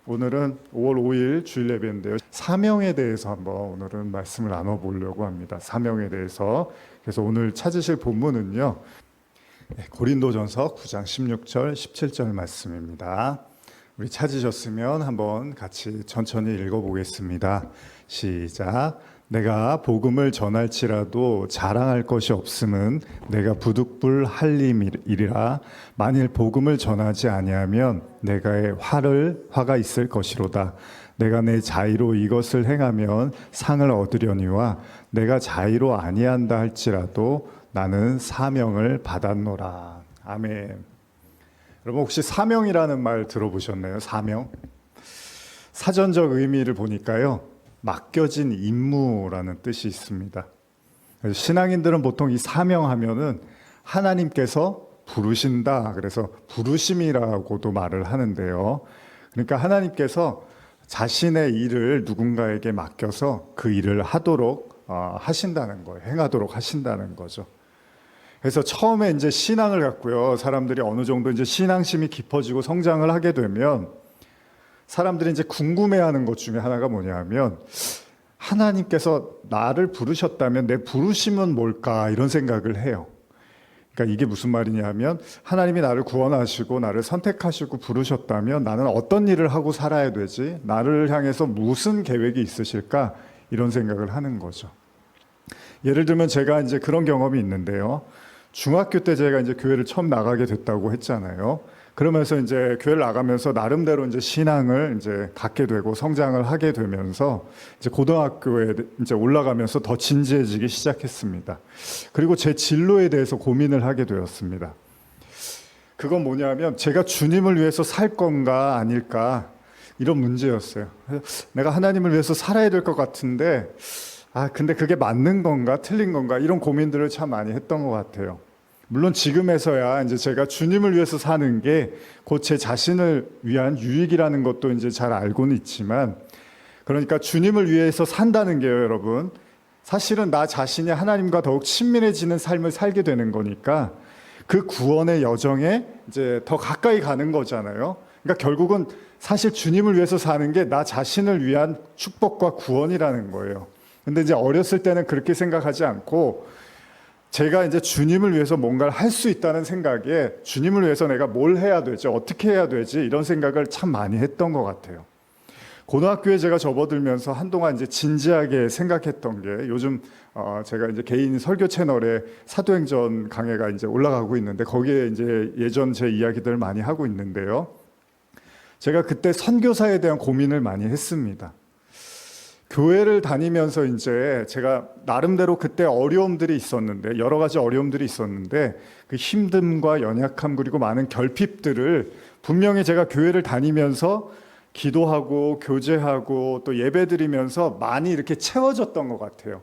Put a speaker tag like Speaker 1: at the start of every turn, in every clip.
Speaker 1: 오늘은 5월 5일 주일 예배인데요. 사명에 대해서 한번 오늘은 말씀을 나눠보려고 합니다. 사명에 대해서. 그래서 오늘 찾으실 본문은요. 고린도전서 9장 16절, 17절 말씀입니다. 우리 찾으셨으면 한번 같이 천천히 읽어보겠습니다. 시작. 내가 복음을 전할지라도 자랑할 것이 없음은 내가 부득불 할림이리라. 만일 복음을 전하지 아니하면 내가의 화가 있을 것이로다. 내가 내 자의로 이것을 행하면 상을 얻으려니와 내가 자의로 아니한다 할지라도 나는 사명을 받았노라. 아멘. 여러분 혹시 사명이라는 말 들어보셨나요? 사명? 사전적 의미를 보니까요, 맡겨진 임무라는 뜻이 있습니다. 그래서 신앙인들은 보통 이 사명하면은 하나님께서 부르신다, 그래서 부르심이라고도 말을 하는데요. 그러니까 하나님께서 자신의 일을 누군가에게 맡겨서 그 일을 하도록 하신다는 거예요. 행하도록 하신다는 거죠. 그래서 처음에 이제 신앙을 갖고요, 사람들이 어느 정도 이제 신앙심이 깊어지고 성장을 하게 되면 사람들이 이제 궁금해하는 것 중에 하나가 뭐냐면, 하나님께서 나를 부르셨다면 내 부르심은 뭘까, 이런 생각을 해요. 그러니까 이게 무슨 말이냐면, 하나님이 나를 구원하시고 나를 선택하시고 부르셨다면 나는 어떤 일을 하고 살아야 되지? 나를 향해서 무슨 계획이 있으실까? 이런 생각을 하는 거죠. 예를 들면 제가 이제 그런 경험이 있는데요. 중학교 때 제가 이제 교회를 처음 나가게 됐다고 했잖아요. 그러면서 이제 교회를 나가면서 나름대로 이제 신앙을 이제 갖게 되고 성장을 하게 되면서 이제 고등학교에 이제 올라가면서 더 진지해지기 시작했습니다. 그리고 제 진로에 대해서 고민을 하게 되었습니다. 그건 뭐냐면, 제가 주님을 위해서 살 건가 아닐까, 이런 문제였어요. 내가 하나님을 위해서 살아야 될 것 같은데, 근데 그게 맞는 건가 틀린 건가, 이런 고민들을 참 많이 했던 것 같아요. 물론 지금에서야 이제 제가 주님을 위해서 사는 게 곧 제 자신을 위한 유익이라는 것도 이제 잘 알고는 있지만, 그러니까 주님을 위해서 산다는 게요, 여러분, 사실은 나 자신이 하나님과 더욱 친밀해지는 삶을 살게 되는 거니까 그 구원의 여정에 이제 더 가까이 가는 거잖아요. 그러니까 결국은 사실 주님을 위해서 사는 게 나 자신을 위한 축복과 구원이라는 거예요. 근데 이제 어렸을 때는 그렇게 생각하지 않고, 제가 이제 주님을 위해서 뭔가를 할 수 있다는 생각에 주님을 위해서 내가 뭘 해야 되지, 어떻게 해야 되지, 이런 생각을 참 많이 했던 것 같아요. 고등학교에 제가 접어들면서 한동안 이제 진지하게 생각했던 게, 요즘 제가 이제 개인 설교 채널에 사도행전 강해가 이제 올라가고 있는데 거기에 이제 예전 제 이야기들을 많이 하고 있는데요. 제가 그때 선교사에 대한 고민을 많이 했습니다. 교회를 다니면서 이제 제가 나름대로 그때 어려움들이 있었는데, 여러 가지 어려움들이 있었는데, 그 힘듦과 연약함 그리고 많은 결핍들을 분명히 제가 교회를 다니면서 기도하고 교제하고 또 예배드리면서 많이 이렇게 채워졌던 것 같아요.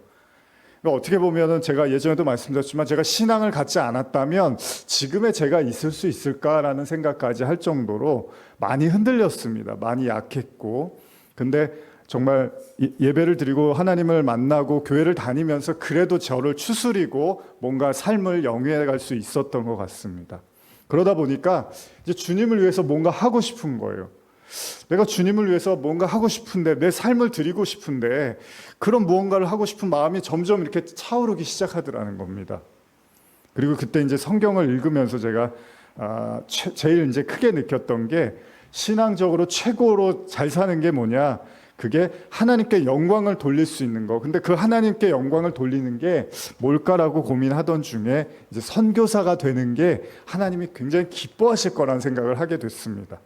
Speaker 1: 그러니까 어떻게 보면은 제가 예전에도 말씀드렸지만, 제가 신앙을 갖지 않았다면 지금의 제가 있을 수 있을까라는 생각까지 할 정도로 많이 흔들렸습니다. 많이 약했고. 근데 정말 예배를 드리고 하나님을 만나고 교회를 다니면서 그래도 저를 추스리고 뭔가 삶을 영위해 갈 수 있었던 것 같습니다. 그러다 보니까 이제 주님을 위해서 뭔가 하고 싶은 거예요. 내가 주님을 위해서 뭔가 하고 싶은데, 내 삶을 드리고 싶은데, 그런 무언가를 하고 싶은 마음이 점점 이렇게 차오르기 시작하더라는 겁니다. 그리고 그때 이제 성경을 읽으면서 제가 제일 이제 크게 느꼈던 게, 신앙적으로 최고로 잘 사는 게 뭐냐, 그게 하나님께 영광을 돌릴 수 있는 거. 근데 그 하나님께 영광을 돌리는 게 뭘까라고 고민하던 중에 이제 선교사가 되는 게 하나님이 굉장히 기뻐하실 거라는 생각을 하게 됐습니다.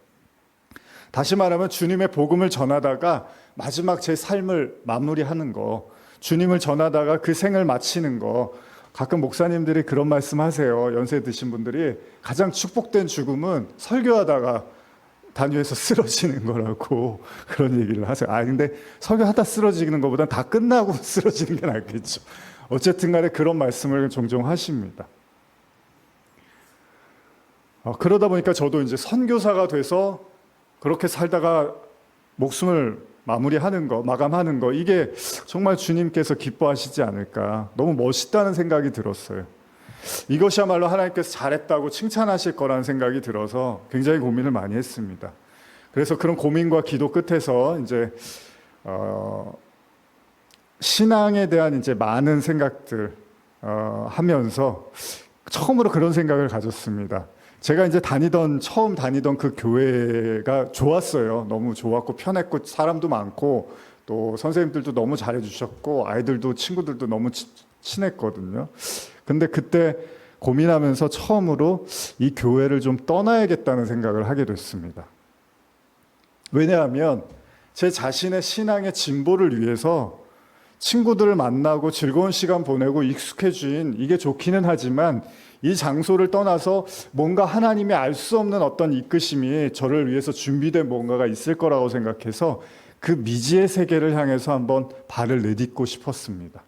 Speaker 1: 다시 말하면 주님의 복음을 전하다가 마지막 제 삶을 마무리하는 거, 주님을 전하다가 그 생을 마치는 거. 가끔 목사님들이 그런 말씀 하세요. 연세 드신 분들이 가장 축복된 죽음은 설교하다가 단위에서 쓰러지는 거라고 그런 얘기를 하세요. 근데 설교하다 쓰러지는 것보다 다 끝나고 쓰러지는 게 낫겠죠. 어쨌든 간에 그런 말씀을 종종 하십니다. 그러다 보니까 저도 이제 선교사가 돼서 그렇게 살다가 목숨을 마무리하는 거, 마감하는 거, 이게 정말 주님께서 기뻐하시지 않을까, 너무 멋있다는 생각이 들었어요. 이것이야말로 하나님께서 잘했다고 칭찬하실 거라는 생각이 들어서 굉장히 고민을 많이 했습니다. 그래서 그런 고민과 기도 끝에서 이제 신앙에 대한 이제 많은 생각들 하면서 처음으로 그런 생각을 가졌습니다. 제가 이제 처음 다니던 그 교회가 좋았어요. 너무 좋았고 편했고 사람도 많고 또 선생님들도 너무 잘해주셨고 아이들도 친구들도 너무 친했거든요. 근데 그때 고민하면서 처음으로 이 교회를 좀 떠나야겠다는 생각을 하게 됐습니다. 왜냐하면 제 자신의 신앙의 진보를 위해서 친구들을 만나고 즐거운 시간 보내고 익숙해진 이게 좋기는 하지만 이 장소를 떠나서 뭔가 하나님이 알 수 없는 어떤 이끄심이 저를 위해서 준비된 뭔가가 있을 거라고 생각해서 그 미지의 세계를 향해서 한번 발을 내딛고 싶었습니다.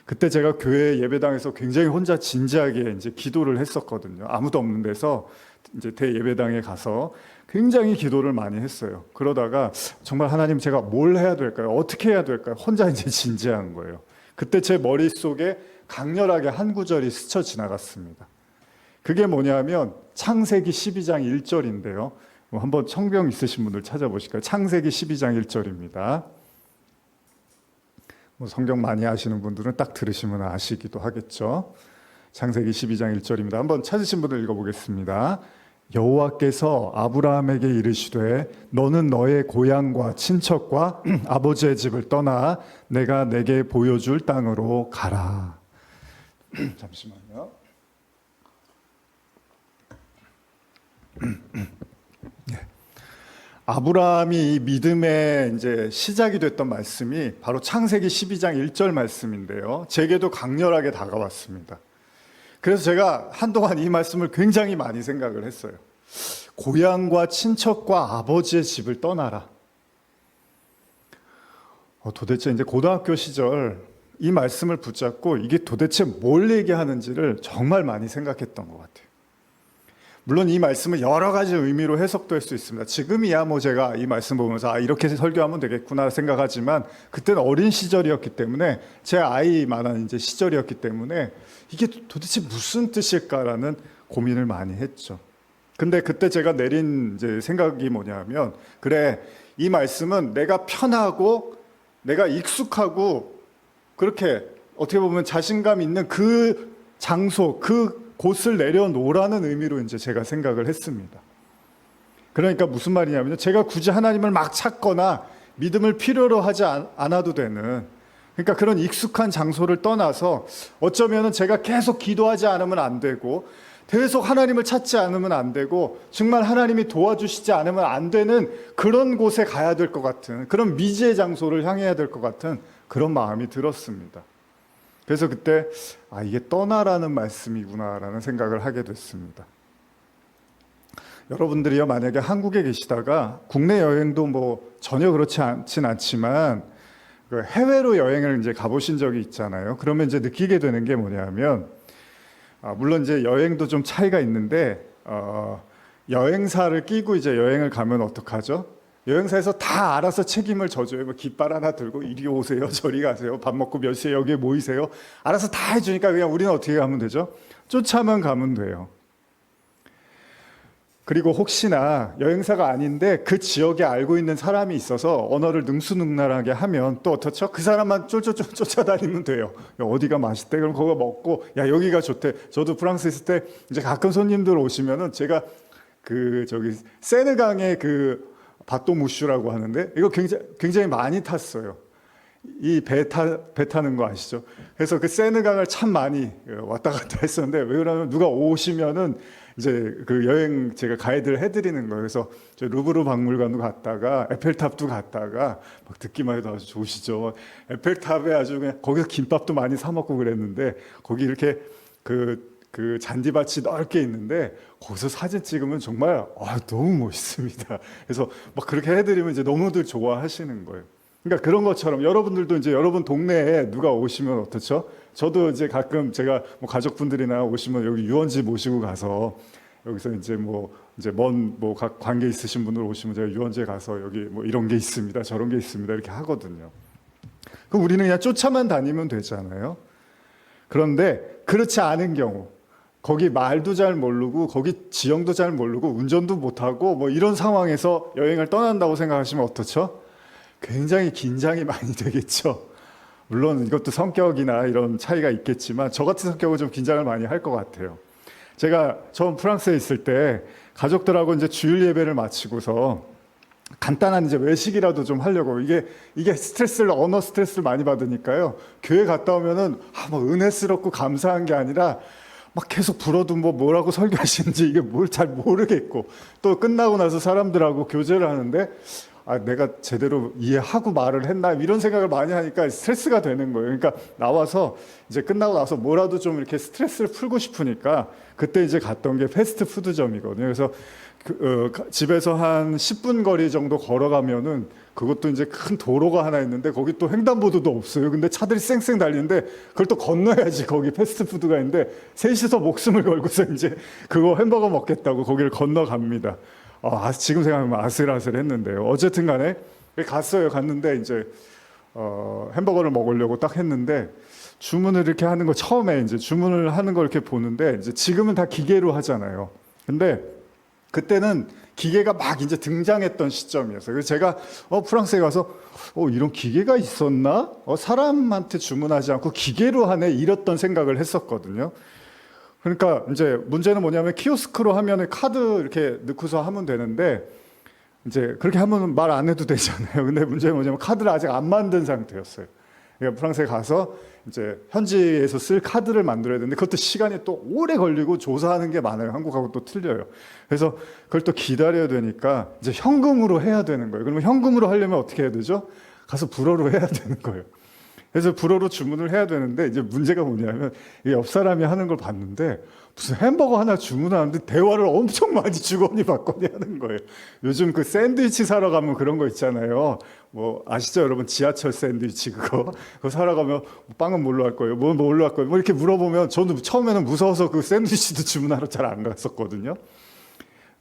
Speaker 1: 그때 제가 교회 예배당에서 굉장히 혼자 진지하게 이제 기도를 했었거든요. 아무도 없는 데서 이제 대예배당에 가서 굉장히 기도를 많이 했어요. 그러다가 정말 하나님 제가 뭘 해야 될까요? 어떻게 해야 될까요? 혼자 이제 진지한 거예요. 그때 제 머릿속에 강렬하게 한 구절이 스쳐 지나갔습니다. 그게 뭐냐면 창세기 12장 1절인데요. 한번 성경 있으신 분들 찾아보실까요? 창세기 12장 1절입니다. 성경 많이 아시는 분들은 딱 들으시면 아시기도 하겠죠. 창세기 12장 1절입니다. 한번 찾으신 분들 읽어보겠습니다. 여호와께서 아브라함에게 이르시되 너는 너의 고향과 친척과 아버지의 집을 떠나 내가 내게 보여줄 땅으로 가라. 잠시만요. 아브라함이 이 믿음의 이제 시작이 됐던 말씀이 바로 창세기 12장 1절 말씀인데요. 제게도 강렬하게 다가왔습니다. 그래서 제가 한동안 이 말씀을 굉장히 많이 생각을 했어요. 고향과 친척과 아버지의 집을 떠나라. 도대체 이제 고등학교 시절 이 말씀을 붙잡고 이게 도대체 뭘 얘기하는지를 정말 많이 생각했던 것 같아요. 물론 이 말씀은 여러 가지 의미로 해석될 수 있습니다. 지금이야 뭐 제가 이 말씀 보면서 이렇게 설교하면 되겠구나 생각하지만 그때는 어린 시절이었기 때문에 제 아이만한 이제 시절이었기 때문에 이게 도대체 무슨 뜻일까라는 고민을 많이 했죠. 근데 그때 제가 내린 이제 생각이 뭐냐면 그래 이 말씀은 내가 편하고 내가 익숙하고 그렇게 어떻게 보면 자신감 있는 그 장소 그 곳을 내려놓으라는 의미로 이제 제가 생각을 했습니다. 그러니까 무슨 말이냐면요. 제가 굳이 하나님을 막 찾거나 믿음을 필요로 하지 않아도 되는 그러니까 그런 익숙한 장소를 떠나서 어쩌면은 제가 계속 기도하지 않으면 안 되고 계속 하나님을 찾지 않으면 안 되고 정말 하나님이 도와주시지 않으면 안 되는 그런 곳에 가야 될 것 같은 그런 미지의 장소를 향해야 될 것 같은 그런 마음이 들었습니다. 그래서 그때 이게 떠나라는 말씀이구나라는 생각을 하게 됐습니다. 여러분들이요 만약에 한국에 계시다가 국내 여행도 뭐 전혀 그렇지 않진 않지만 해외로 여행을 이제 가보신 적이 있잖아요. 그러면 이제 느끼게 되는 게 뭐냐면 물론 이제 여행도 좀 차이가 있는데 여행사를 끼고 이제 여행을 가면 어떡하죠? 여행사에서 다 알아서 책임을 져줘요. 뭐 깃발 하나 들고 이리 오세요, 저리 가세요, 밥 먹고 몇 시에 여기에 모이세요. 알아서 다 해주니까 그냥 우리는 어떻게 가면 되죠? 쫓아만 가면 돼요. 그리고 혹시나 여행사가 아닌데 그 지역에 알고 있는 사람이 있어서 언어를 능수능란하게 하면 또 어떻죠? 그 사람만 쫓아다니면 돼요. 야, 어디가 맛있대? 그럼 거기 먹고 야 여기가 좋대. 저도 프랑스 있을 때 이제 가끔 손님들 오시면은 제가 그 저기 세느강의 그 바또무슈라고 하는데 이거 굉장히 많이 탔어요. 이 배 타는 거 아시죠? 그래서 그 세느강을 참 많이 왔다 갔다 했었는데 왜 그러냐면 누가 오시면은 이제 그 여행 제가 가이드를 해드리는 거예요. 그래서 저 루브르 박물관도 갔다가 에펠탑도 갔다가 막 듣기만 해도 아주 좋으시죠. 에펠탑에 아주 그냥 거기서 김밥도 많이 사 먹고 그랬는데 거기 이렇게 그 잔디밭이 넓게 있는데 거기서 사진 찍으면 정말 너무 멋있습니다. 그래서 막 그렇게 해드리면 이제 너무들 좋아하시는 거예요. 그러니까 그런 것처럼 여러분들도 이제 여러분 동네에 누가 오시면 어떻죠? 저도 이제 가끔 제가 뭐 가족분들이나 오시면 여기 유원지 모시고 가서 여기서 이제 먼 관계 있으신 분들 오시면 제가 유원지에 가서 여기 뭐 이런 게 있습니다, 저런 게 있습니다 이렇게 하거든요. 그럼 우리는 그냥 쫓아만 다니면 되잖아요. 그런데 그렇지 않은 경우 거기 말도 잘 모르고 거기 지형도 잘 모르고 운전도 못하고 뭐 이런 상황에서 여행을 떠난다고 생각하시면 어떻죠? 굉장히 긴장이 많이 되겠죠. 물론 이것도 성격이나 이런 차이가 있겠지만 저 같은 성격은 좀 긴장을 많이 할 것 같아요. 제가 처음 프랑스에 있을 때 가족들하고 이제 주일 예배를 마치고서 간단한 이제 외식이라도 좀 하려고 이게 언어 스트레스를 많이 받으니까요. 교회 갔다 오면은 뭐 은혜스럽고 감사한 게 아니라 막 계속 불어도 뭐라고 설교하시는지 이게 뭘 잘 모르겠고 또 끝나고 나서 사람들하고 교제를 하는데 내가 제대로 이해하고 말을 했나 이런 생각을 많이 하니까 스트레스가 되는 거예요. 그러니까 나와서 이제 끝나고 나서 뭐라도 좀 이렇게 스트레스를 풀고 싶으니까 그때 이제 갔던 게 패스트푸드점이거든요. 그래서 집에서 한 10분 거리 정도 걸어가면은 그것도 이제 큰 도로가 하나 있는데 거기 또 횡단보도도 없어요. 근데 차들이 쌩쌩 달리는데 그걸 또 건너야지 거기 패스트푸드가 있는데 셋이서 목숨을 걸고서 이제 그거 햄버거 먹겠다고 거기를 건너갑니다. 지금 생각하면 아슬아슬했는데요. 어쨌든 간에 갔어요. 갔는데 이제 햄버거를 먹으려고 딱 했는데 주문을 이렇게 하는 거 처음에 이제 주문을 하는 걸 이렇게 보는데 이제 지금은 다 기계로 하잖아요. 근데 그때는 기계가 막 이제 등장했던 시점이었어요. 그래서 제가 프랑스에 가서 이런 기계가 있었나? 사람한테 주문하지 않고 기계로 하네 이랬던 생각을 했었거든요. 그러니까 이제 문제는 뭐냐면 키오스크로 하면은 카드 이렇게 넣고서 하면 되는데 이제 그렇게 하면 말 안 해도 되잖아요. 근데 문제는 뭐냐면 카드를 아직 안 만든 상태였어요. 그러니까 프랑스에 가서 이제 현지에서 쓸 카드를 만들어야 되는데 그것도 시간이 또 오래 걸리고 조사하는 게 많아요. 한국하고 또 틀려요. 그래서 그걸 또 기다려야 되니까 이제 현금으로 해야 되는 거예요. 그러면 현금으로 하려면 어떻게 해야 되죠? 가서 불어로 해야 되는 거예요. 그래서 불어로 주문을 해야 되는데 이제 문제가 뭐냐면 옆 사람이 하는 걸 봤는데 무슨 햄버거 하나 주문하는데 대화를 엄청 많이 주거니 받거니 하는 거예요. 요즘 그 샌드위치 사러 가면 그런 거 있잖아요. 뭐 아시죠, 여러분? 지하철 샌드위치 그거 사러 가면 빵은 뭘로 할 거예요? 뭘로 할 거예요? 뭐 이렇게 물어보면 저는 처음에는 무서워서 그 샌드위치도 주문하러 잘 안 갔었거든요.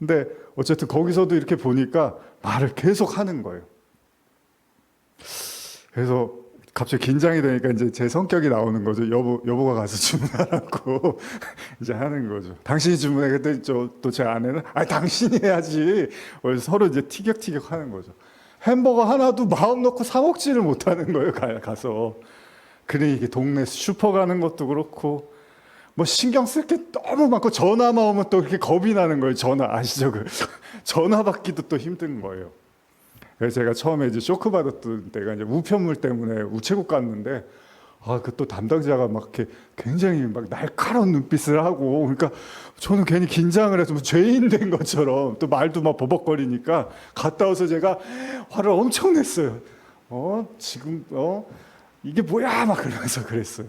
Speaker 1: 근데 어쨌든 거기서도 이렇게 보니까 말을 계속 하는 거예요. 그래서 갑자기 긴장이 되니까 이제 제 성격이 나오는 거죠. 여보가 가서 주문하라고 이제 하는 거죠. 당신이 주문해. 그때 또 제 아내는 당신이 해야지. 서로 이제 티격태격 하는 거죠. 햄버거 하나도 마음 놓고 사 먹지를 못하는 거예요. 가서. 그래 이게 동네 슈퍼 가는 것도 그렇고 뭐 신경 쓸 게 너무 많고 전화만 오면 또 이렇게 겁이 나는 거예요. 전화 아시죠? 전화 받기도 또 힘든 거예요. 그래서 제가 처음에 이제 쇼크 받았던 때가 이제 우편물 때문에 우체국 갔는데 그 또 담당자가 막 이렇게 굉장히 막 날카로운 눈빛을 하고 그러니까 저는 괜히 긴장을 해서 뭐 죄인 된 것처럼 또 말도 막 버벅거리니까 갔다 와서 제가 화를 엄청 냈어요. 지금 이게 뭐야 막 그러면서 그랬어요.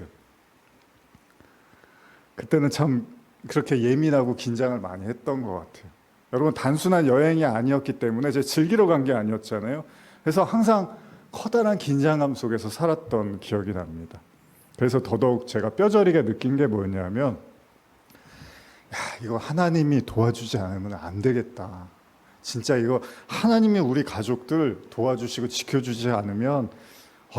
Speaker 1: 그때는 참 그렇게 예민하고 긴장을 많이 했던 것 같아요. 여러분 단순한 여행이 아니었기 때문에 제가 즐기러 간 게 아니었잖아요. 그래서 항상 커다란 긴장감 속에서 살았던 기억이 납니다. 그래서 더더욱 제가 뼈저리게 느낀 게 뭐였냐면 이거 하나님이 도와주지 않으면 안 되겠다. 진짜 이거 하나님이 우리 가족들 도와주시고 지켜주지 않으면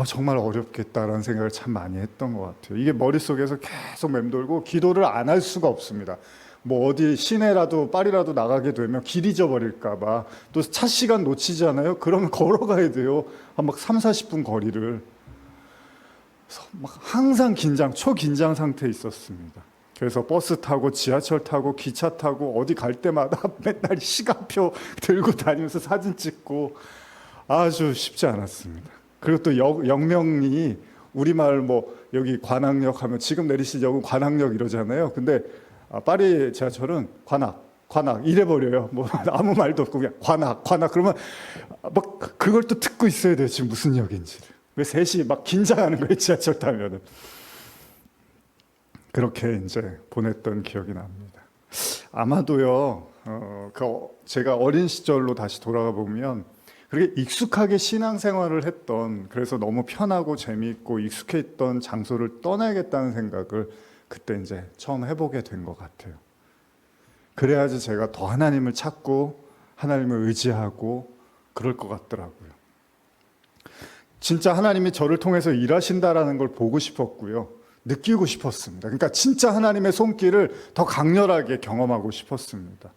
Speaker 1: 정말 어렵겠다라는 생각을 참 많이 했던 것 같아요. 이게 머릿속에서 계속 맴돌고 기도를 안 할 수가 없습니다. 뭐 어디 시내라도 파리라도 나가게 되면 길 잊어버릴까 봐 또 차 시간 놓치잖아요. 그러면 걸어가야 돼요. 막 3, 40분 거리를. 막 항상 초긴장 상태에 있었습니다. 그래서 버스 타고 지하철 타고 기차 타고 어디 갈 때마다 맨날 시간표 들고 다니면서 사진 찍고 아주 쉽지 않았습니다. 그리고 또 역명이 우리말 뭐 여기 관악역 하면 지금 내리실 역은 관악역 이러잖아요. 근데 파리 지하철은 관악 이래버려요. 뭐 아무 말도 없고 그냥 관악 그러면 막 그걸 또 듣고 있어야 돼요. 지금 무슨 역인지를. 왜 셋이 막 긴장하는 거예요. 지하철 타면은. 그렇게 이제 보냈던 기억이 납니다. 아마도요. 제가 어린 시절로 다시 돌아가 보면 그렇게 익숙하게 신앙생활을 했던 그래서 너무 편하고 재미있고 익숙해 있던 장소를 떠나야겠다는 생각을 그때 이제 처음 해보게 된 것 같아요. 그래야지 제가 더 하나님을 찾고 하나님을 의지하고 그럴 것 같더라고요. 진짜 하나님이 저를 통해서 일하신다라는 걸 보고 싶었고요. 느끼고 싶었습니다. 그러니까 진짜 하나님의 손길을 더 강렬하게 경험하고 싶었습니다.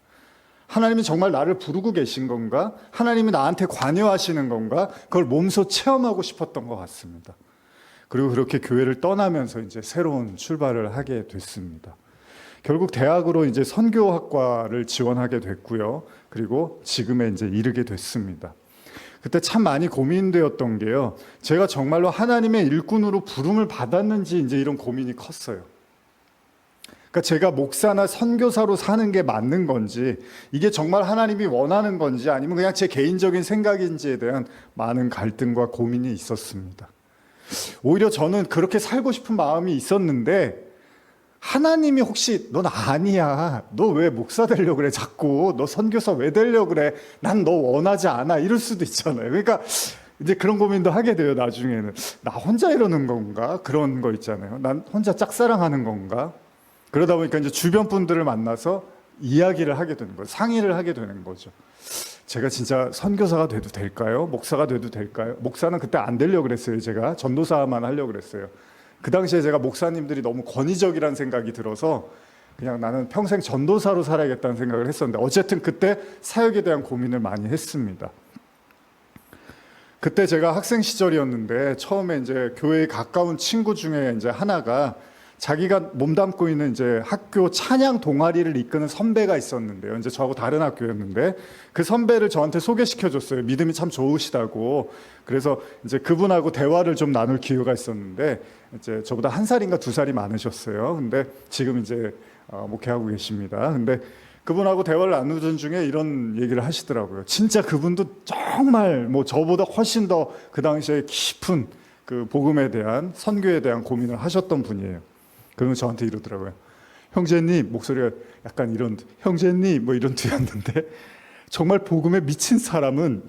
Speaker 1: 하나님이 정말 나를 부르고 계신 건가? 하나님이 나한테 관여하시는 건가? 그걸 몸소 체험하고 싶었던 것 같습니다. 그리고 그렇게 교회를 떠나면서 이제 새로운 출발을 하게 됐습니다. 결국 대학으로 이제 선교학과를 지원하게 됐고요. 그리고 지금에 이제 이르게 됐습니다. 그때 참 많이 고민되었던 게요. 제가 정말로 하나님의 일꾼으로 부름을 받았는지 이제 이런 고민이 컸어요. 그러니까 제가 목사나 선교사로 사는 게 맞는 건지, 이게 정말 하나님이 원하는 건지, 아니면 그냥 제 개인적인 생각인지에 대한 많은 갈등과 고민이 있었습니다. 오히려 저는 그렇게 살고 싶은 마음이 있었는데, 하나님이 혹시 넌 아니야, 너 왜 목사 되려고 그래, 자꾸 너 선교사 왜 되려고 그래, 난 너 원하지 않아, 이럴 수도 있잖아요. 그러니까 이제 그런 고민도 하게 돼요. 나중에는 나 혼자 이러는 건가, 그런 거 있잖아요. 난 혼자 짝사랑하는 건가. 그러다 보니까 이제 주변 분들을 만나서 이야기를 하게 되는 거예요. 상의를 하게 되는 거죠. 제가 진짜 선교사가 돼도 될까요? 목사가 돼도 될까요? 목사는 그때 안 되려고 그랬어요. 제가 전도사만 하려고 그랬어요. 그 당시에 제가 목사님들이 너무 권위적이라는 생각이 들어서 그냥 나는 평생 전도사로 살아야겠다는 생각을 했었는데, 어쨌든 그때 사역에 대한 고민을 많이 했습니다. 그때 제가 학생 시절이었는데 처음에 이제 교회에 가까운 친구 중에 이제 하나가 자기가 몸담고 있는 이제 학교 찬양 동아리를 이끄는 선배가 있었는데요. 이제 저하고 다른 학교였는데 그 선배를 저한테 소개시켜 줬어요. 믿음이 참 좋으시다고. 그래서 이제 그분하고 대화를 좀 나눌 기회가 있었는데, 이제 저보다 1살인가 2살이 많으셨어요. 근데 지금 이제 목회하고 계십니다. 근데 그분하고 대화를 나누던 중에 이런 얘기를 하시더라고요. 진짜 그분도 정말 뭐 저보다 훨씬 더 그 당시에 깊은 그 복음에 대한, 선교에 대한 고민을 하셨던 분이에요. 그러면 저한테 이러더라고요. 형제님, 목소리가 약간 이런, 형제님 뭐 이런 뒤였는데, 정말 복음에 미친 사람은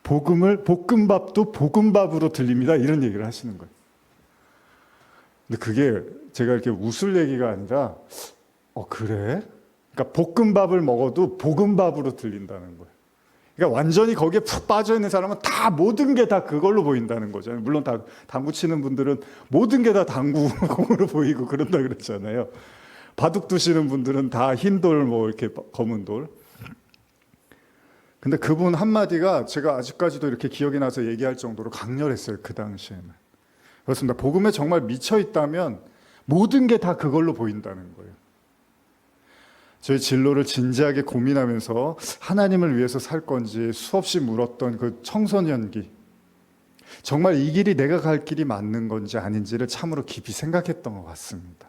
Speaker 1: 볶음밥도 볶음밥으로 들립니다, 이런 얘기를 하시는 거예요. 근데 그게 제가 이렇게 웃을 얘기가 아니라, 그래? 그러니까 볶음밥을 먹어도 볶음밥으로 들린다는 거예요. 그러니까 완전히 거기에 푹 빠져 있는 사람은 다 모든 게 다 그걸로 보인다는 거죠. 물론 다 당구 치는 분들은 모든 게 다 당구공으로 보이고 그런다 그랬잖아요. 바둑 두시는 분들은 다 흰 돌, 뭐 이렇게 검은 돌. 근데 그분 한마디가 제가 아직까지도 이렇게 기억이 나서 얘기할 정도로 강렬했어요. 그 당시에는. 그렇습니다. 복음에 정말 미쳐 있다면 모든 게 다 그걸로 보인다는 거예요. 저희 진로를 진지하게 고민하면서 하나님을 위해서 살 건지 수없이 물었던 그 청소년기, 정말 이 길이 내가 갈 길이 맞는 건지 아닌지를 참으로 깊이 생각했던 것 같습니다.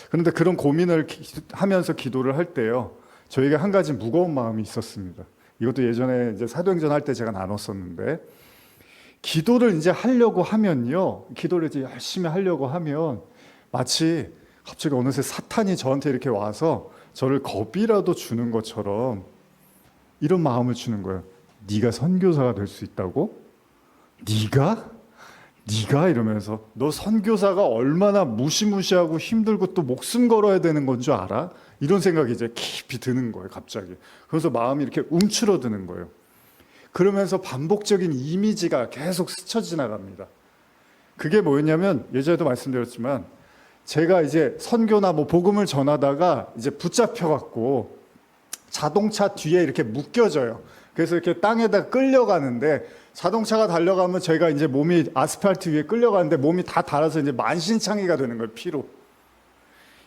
Speaker 1: 그런데 그런 고민을 하면서 기도를 할 때요, 저에게 한 가지 무거운 마음이 있었습니다. 이것도 예전에 이제 사도행전 할 때 제가 나눴었는데, 기도를 이제 하려고 하면요, 기도를 이제 열심히 하려고 하면 마치 갑자기 어느새 사탄이 저한테 이렇게 와서 저를 겁이라도 주는 것처럼 이런 마음을 주는 거예요. 네가 선교사가 될 수 있다고? 네가? 이러면서 너 선교사가 얼마나 무시무시하고 힘들고 또 목숨 걸어야 되는 건 줄 알아? 이런 생각이 이제 깊이 드는 거예요, 갑자기. 그래서 마음이 이렇게 움츠러드는 거예요. 그러면서 반복적인 이미지가 계속 스쳐 지나갑니다. 그게 뭐였냐면, 예전에도 말씀드렸지만 제가 이제 선교나 뭐 복음을 전하다가 이제 붙잡혀갖고 자동차 뒤에 이렇게 묶여져요. 그래서 이렇게 땅에다 끌려가는데, 자동차가 달려가면 제가 이제 몸이 아스팔트 위에 끌려가는데 몸이 다 닳아서 이제 만신창이가 되는 거예요, 피로.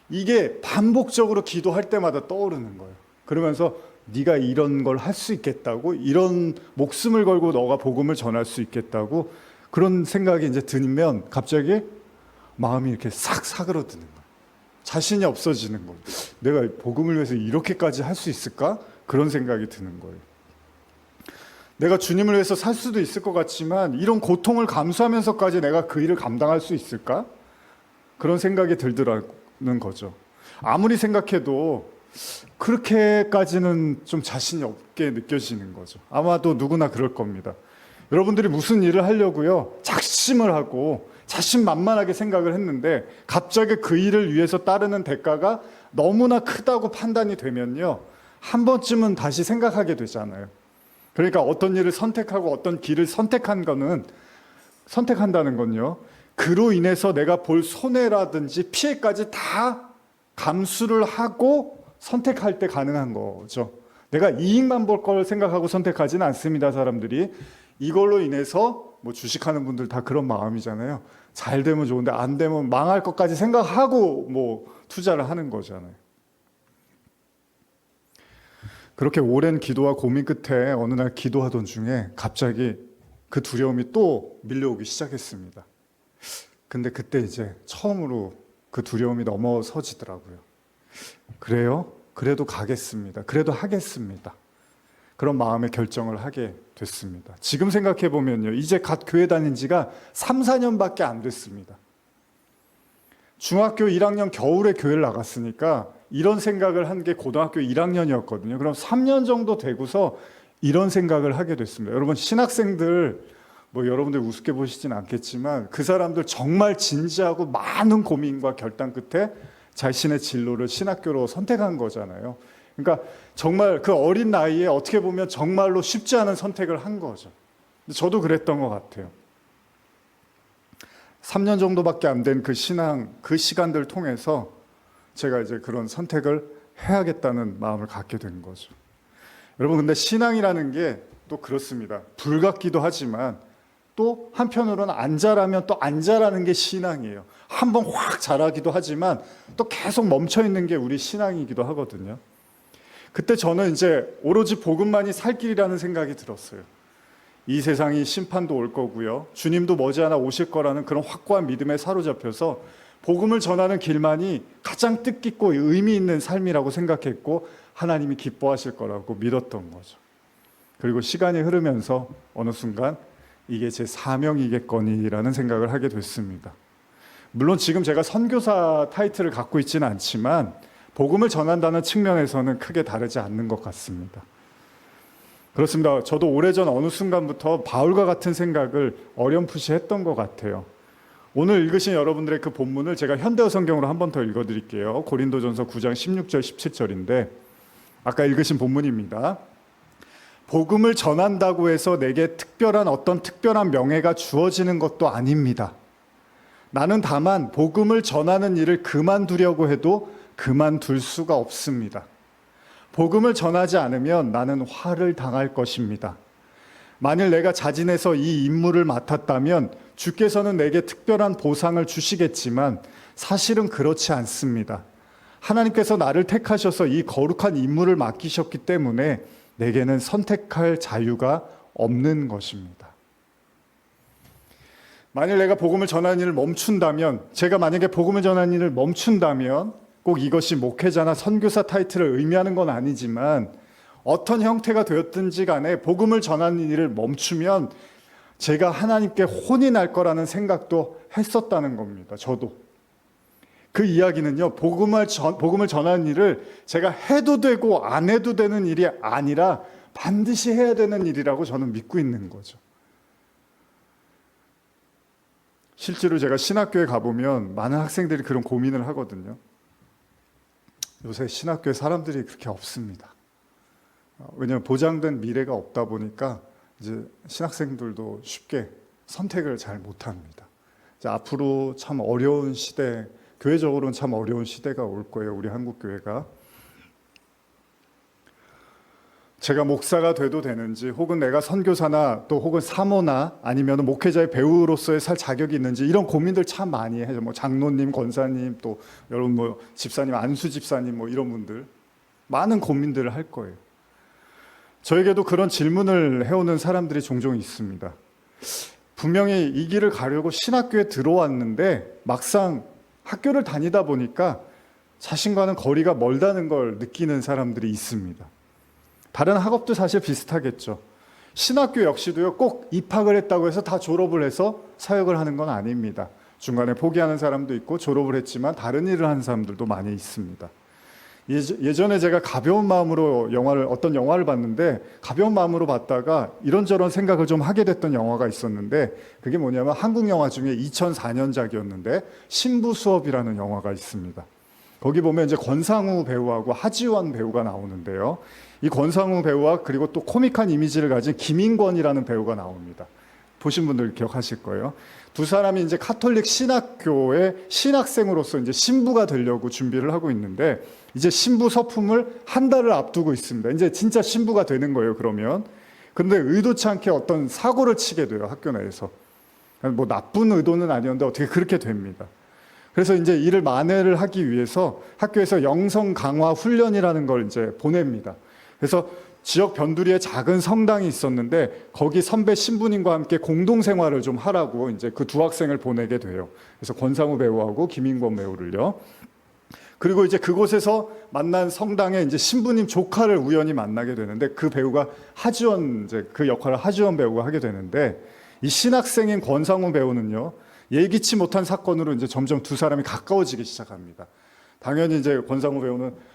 Speaker 1: 이게 반복적으로 기도할 때마다 떠오르는 거예요. 그러면서 네가 이런 걸 할 수 있겠다고, 이런 목숨을 걸고 너가 복음을 전할 수 있겠다고, 그런 생각이 이제 들면 갑자기 마음이 이렇게 싹 사그러드는 거예요. 자신이 없어지는 거예요. 내가 복음을 위해서 이렇게까지 할 수 있을까? 그런 생각이 드는 거예요. 내가 주님을 위해서 살 수도 있을 것 같지만 이런 고통을 감수하면서까지 내가 그 일을 감당할 수 있을까? 그런 생각이 들더라는 거죠. 아무리 생각해도 그렇게까지는 좀 자신이 없게 느껴지는 거죠. 아마도 누구나 그럴 겁니다. 여러분들이 무슨 일을 하려고요, 작심을 하고 자신만만하게 생각을 했는데 갑자기 그 일을 위해서 따르는 대가가 너무나 크다고 판단이 되면요, 한 번쯤은 다시 생각하게 되잖아요. 그러니까 어떤 일을 선택하고 어떤 길을 선택한다는 건요, 그로 인해서 내가 볼 손해라든지 피해까지 다 감수를 하고 선택할 때 가능한 거죠. 내가 이익만 볼 걸 생각하고 선택하지는 않습니다, 사람들이. 이걸로 인해서 뭐 주식하는 분들 다 그런 마음이잖아요. 잘 되면 좋은데 안 되면 망할 것까지 생각하고 뭐 투자를 하는 거잖아요. 그렇게 오랜 기도와 고민 끝에 어느 날 기도하던 중에 갑자기 그 두려움이 또 밀려오기 시작했습니다. 근데 그때 이제 처음으로 그 두려움이 넘어서지더라고요. 그래요? 그래도 가겠습니다. 그래도 하겠습니다. 그런 마음의 결정을 하게 됐습니다. 지금 생각해 보면요, 이제 갓 교회 다닌 지가 3, 4년밖에 안 됐습니다. 중학교 1학년 겨울에 교회를 나갔으니까 이런 생각을 한 게 고등학교 1학년이었거든요. 그럼 3년 정도 되고서 이런 생각을 하게 됐습니다. 여러분, 신학생들 뭐 여러분들 우습게 보시진 않겠지만 그 사람들 정말 진지하고 많은 고민과 결단 끝에 자신의 진로를 신학교로 선택한 거잖아요. 그러니까 정말 그 어린 나이에 어떻게 보면 정말로 쉽지 않은 선택을 한 거죠. 저도 그랬던 것 같아요. 3년 정도밖에 안 된 그 신앙, 그 시간들 통해서 제가 이제 그런 선택을 해야겠다는 마음을 갖게 된 거죠. 여러분, 근데 신앙이라는 게 또 그렇습니다. 불같기도 하지만 또 한편으로는 안 자라면 또 안 자라는 게 신앙이에요. 한번 확 자라기도 하지만 또 계속 멈춰 있는 게 우리 신앙이기도 하거든요. 그때 저는 이제 오로지 복음만이 살 길이라는 생각이 들었어요. 이 세상이 심판도 올 거고요. 주님도 머지않아 오실 거라는 그런 확고한 믿음에 사로잡혀서 복음을 전하는 길만이 가장 뜻깊고 의미 있는 삶이라고 생각했고 하나님이 기뻐하실 거라고 믿었던 거죠. 그리고 시간이 흐르면서 어느 순간 이게 제 사명이겠거니라는 생각을 하게 됐습니다. 물론 지금 제가 선교사 타이틀을 갖고 있지는 않지만 복음을 전한다는 측면에서는 크게 다르지 않는 것 같습니다. 그렇습니다. 저도 오래전 어느 순간부터 바울과 같은 생각을 어렴풋이 했던 것 같아요. 오늘 읽으신 여러분들의 그 본문을 제가 현대어 성경으로 한 번 더 읽어드릴게요. 고린도전서 9장 16절 17절인데 아까 읽으신 본문입니다. 복음을 전한다고 해서 내게 어떤 특별한 명예가 주어지는 것도 아닙니다. 나는 다만 복음을 전하는 일을 그만두려고 해도 그만둘 수가 없습니다. 복음을 전하지 않으면 나는 화를 당할 것입니다. 만일 내가 자진해서 이 임무를 맡았다면 주께서는 내게 특별한 보상을 주시겠지만 사실은 그렇지 않습니다. 하나님께서 나를 택하셔서 이 거룩한 임무를 맡기셨기 때문에 내게는 선택할 자유가 없는 것입니다. 만일 내가 복음을 전하는 일을 멈춘다면, 제가 만약에 복음을 전하는 일을 멈춘다면 꼭 이것이 목회자나 선교사 타이틀을 의미하는 건 아니지만 어떤 형태가 되었든지 간에 복음을 전하는 일을 멈추면 제가 하나님께 혼이 날 거라는 생각도 했었다는 겁니다. 저도. 그 이야기는요, 복음을 전하는 일을 제가 해도 되고 안 해도 되는 일이 아니라 반드시 해야 되는 일이라고 저는 믿고 있는 거죠. 실제로 제가 신학교에 가보면 많은 학생들이 그런 고민을 하거든요. 요새 신학교에 사람들이 그렇게 없습니다. 왜냐하면 보장된 미래가 없다 보니까 이제 신학생들도 쉽게 선택을 잘 못합니다. 이제 앞으로 참 어려운 시대, 교회적으로는 참 어려운 시대가 올 거예요. 우리 한국 교회가. 제가 목사가 돼도 되는지, 혹은 내가 선교사나 또 혹은 사모나 아니면 목회자의 배우로서의 살 자격이 있는지 이런 고민들 참 많이 해요. 뭐 장로님, 권사님, 또 여러분 뭐 집사님, 안수 집사님 뭐 이런 분들 많은 고민들을 할 거예요. 저에게도 그런 질문을 해오는 사람들이 종종 있습니다. 분명히 이 길을 가려고 신학교에 들어왔는데 막상 학교를 다니다 보니까 자신과는 거리가 멀다는 걸 느끼는 사람들이 있습니다. 다른 학업도 사실 비슷하겠죠. 신학교 역시도요, 꼭 입학을 했다고 해서 다 졸업을 해서 사역을 하는 건 아닙니다. 중간에 포기하는 사람도 있고 졸업을 했지만 다른 일을 하는 사람들도 많이 있습니다. 예전에 제가 가벼운 마음으로 어떤 영화를 봤는데 가벼운 마음으로 봤다가 이런저런 생각을 좀 하게 됐던 영화가 있었는데 그게 뭐냐면 한국 영화 중에 2004년작이었는데 신부 수업이라는 영화가 있습니다. 거기 보면 이제 권상우 배우하고 하지원 배우가 나오는데요. 이 권상우 배우와 그리고 또 코믹한 이미지를 가진 김인권이라는 배우가 나옵니다. 보신 분들 기억하실 거예요. 두 사람이 이제 카톨릭 신학교의 신학생으로서 이제 신부가 되려고 준비를 하고 있는데 이제 신부 서품을 한 달을 앞두고 있습니다. 이제 진짜 신부가 되는 거예요, 그러면. 근데 의도치 않게 어떤 사고를 치게 돼요, 학교 내에서. 뭐 나쁜 의도는 아니었는데 어떻게 그렇게 됩니다. 그래서 이제 이를 만회를 하기 위해서 학교에서 영성 강화 훈련이라는 걸 이제 보냅니다. 그래서 지역 변두리에 작은 성당이 있었는데 거기 선배 신부님과 함께 공동 생활을 좀 하라고 이제 그 두 학생을 보내게 돼요. 그래서 권상우 배우하고 김인권 배우를요. 그리고 이제 그곳에서 만난 성당에 이제 신부님 조카를 우연히 만나게 되는데 그 배우가 하지원, 이제 그 역할을 하지원 배우가 하게 되는데 이 신학생인 권상우 배우는요, 예기치 못한 사건으로 이제 점점 두 사람이 가까워지기 시작합니다. 당연히 이제 권상우 배우는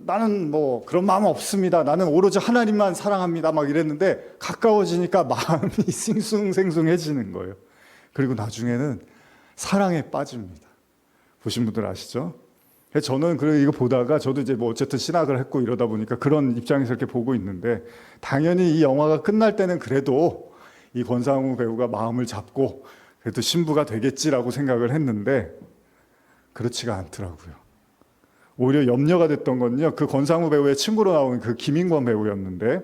Speaker 1: 나는 뭐 그런 마음 없습니다. 나는 오로지 하나님만 사랑합니다. 막 이랬는데 가까워지니까 마음이 싱숭생숭해지는 거예요. 그리고 나중에는 사랑에 빠집니다. 보신 분들 아시죠? 저는 이거 보다가 저도 이제 뭐 어쨌든 신학을 했고 이러다 보니까 그런 입장에서 이렇게 보고 있는데 당연히 이 영화가 끝날 때는 그래도 이 권상우 배우가 마음을 잡고 그래도 신부가 되겠지라고 생각을 했는데 그렇지가 않더라고요. 오히려 염려가 됐던 건요, 그 권상우 배우의 친구로 나온 그 김인권 배우였는데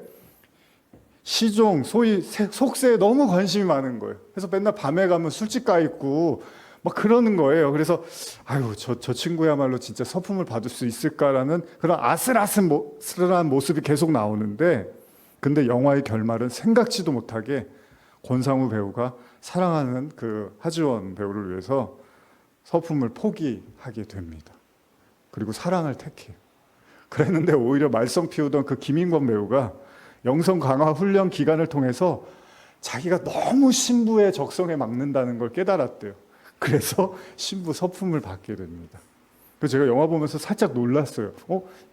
Speaker 1: 시종, 소위 속세에 너무 관심이 많은 거예요. 그래서 맨날 밤에 가면 술집 가 있고 막 그러는 거예요. 그래서 아유, 저 친구야말로 진짜 서품을 받을 수 있을까라는 그런 아슬아슬한 모습이 계속 나오는데, 근데 영화의 결말은 생각지도 못하게 권상우 배우가 사랑하는 그 하지원 배우를 위해서 서품을 포기하게 됩니다. 그리고 사랑을 택해요. 그랬는데 오히려 말썽 피우던 그 김인권 배우가 영성 강화 훈련 기간을 통해서 자기가 너무 신부의 적성에 맞는다는 걸 깨달았대요. 그래서 신부 서품을 받게 됩니다. 그래서 제가 영화 보면서 살짝 놀랐어요.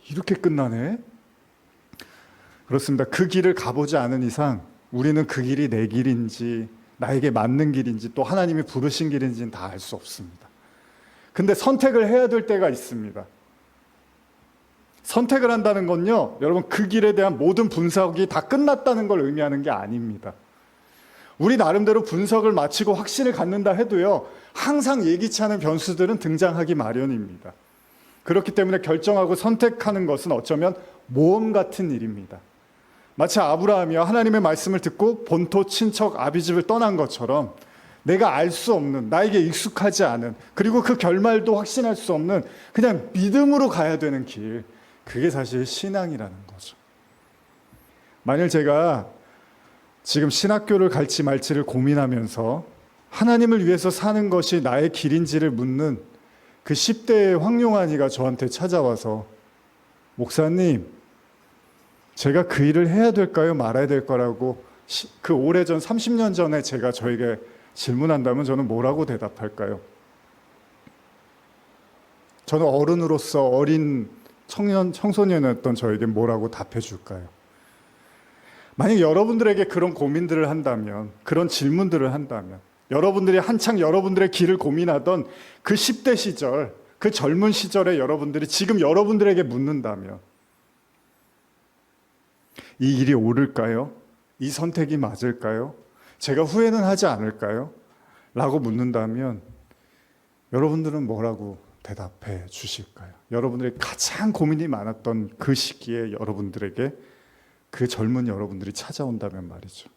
Speaker 1: 이렇게 끝나네? 그렇습니다. 그 길을 가보지 않은 이상 우리는 그 길이 내 길인지 나에게 맞는 길인지 또 하나님이 부르신 길인지는 다 알 수 없습니다. 근데 선택을 해야 될 때가 있습니다. 선택을 한다는 건요, 여러분 그 길에 대한 모든 분석이 다 끝났다는 걸 의미하는 게 아닙니다. 우리 나름대로 분석을 마치고 확신을 갖는다 해도요, 항상 예기치 않은 변수들은 등장하기 마련입니다. 그렇기 때문에 결정하고 선택하는 것은 어쩌면 모험 같은 일입니다. 마치 아브라함이요, 하나님의 말씀을 듣고 본토 친척 아비집을 떠난 것처럼 내가 알 수 없는, 나에게 익숙하지 않은, 그리고 그 결말도 확신할 수 없는 그냥 믿음으로 가야 되는 길, 그게 사실 신앙이라는 거죠. 만일 제가 지금 신학교를 갈지 말지를 고민하면서 하나님을 위해서 사는 것이 나의 길인지를 묻는 그 10대의 황용환이가 저한테 찾아와서 목사님, 제가 그 일을 해야 될까요? 말아야 될 거라고 그 오래전 30년 전에 제가 저에게 질문한다면 저는 뭐라고 대답할까요? 저는 어른으로서 어린 청소년이었던 저에게 뭐라고 답해 줄까요? 만약 여러분들에게 그런 고민들을 한다면, 그런 질문들을 한다면, 여러분들이 한창 여러분들의 길을 고민하던 그 10대 시절, 그 젊은 시절에 여러분들이 지금 여러분들에게 묻는다면 이 일이 옳을까요? 이 선택이 맞을까요? 제가 후회는 하지 않을까요? 라고 묻는다면 여러분들은 뭐라고 대답해 주실까요? 여러분들이 가장 고민이 많았던 그 시기에 여러분들에게 그 젊은 여러분들이 찾아온다면 말이죠.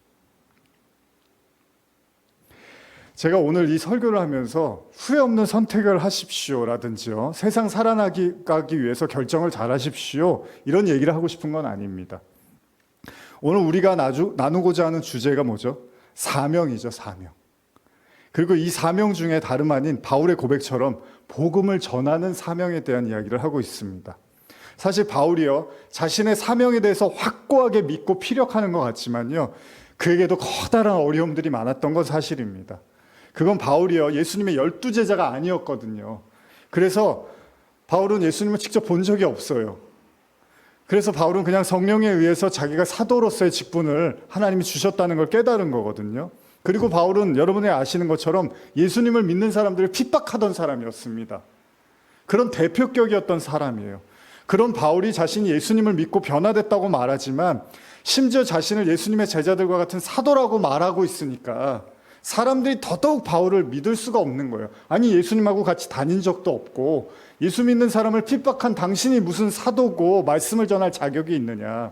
Speaker 1: 제가 오늘 이 설교를 하면서 후회 없는 선택을 하십시오라든지요, 세상 살아가기 위해서 결정을 잘 하십시오, 이런 얘기를 하고 싶은 건 아닙니다. 오늘 우리가 나누고자 하는 주제가 뭐죠? 사명이죠, 사명. 그리고 이 사명 중에 다름 아닌 바울의 고백처럼 복음을 전하는 사명에 대한 이야기를 하고 있습니다. 사실 바울이요, 자신의 사명에 대해서 확고하게 믿고 피력하는 것 같지만요, 그에게도 커다란 어려움들이 많았던 건 사실입니다. 그건 바울이요, 예수님의 12제자가 아니었거든요. 그래서 바울은 예수님을 직접 본 적이 없어요. 그래서 바울은 그냥 성령에 의해서 자기가 사도로서의 직분을 하나님이 주셨다는 걸 깨달은 거거든요. 그리고 바울은 여러분이 아시는 것처럼 예수님을 믿는 사람들을 핍박하던 사람이었습니다. 그런 대표격이었던 사람이에요. 그런 바울이 자신이 예수님을 믿고 변화됐다고 말하지만 심지어 자신을 예수님의 제자들과 같은 사도라고 말하고 있으니까 사람들이 더더욱 바울을 믿을 수가 없는 거예요. 아니, 예수님하고 같이 다닌 적도 없고 예수 믿는 사람을 핍박한 당신이 무슨 사도고 말씀을 전할 자격이 있느냐.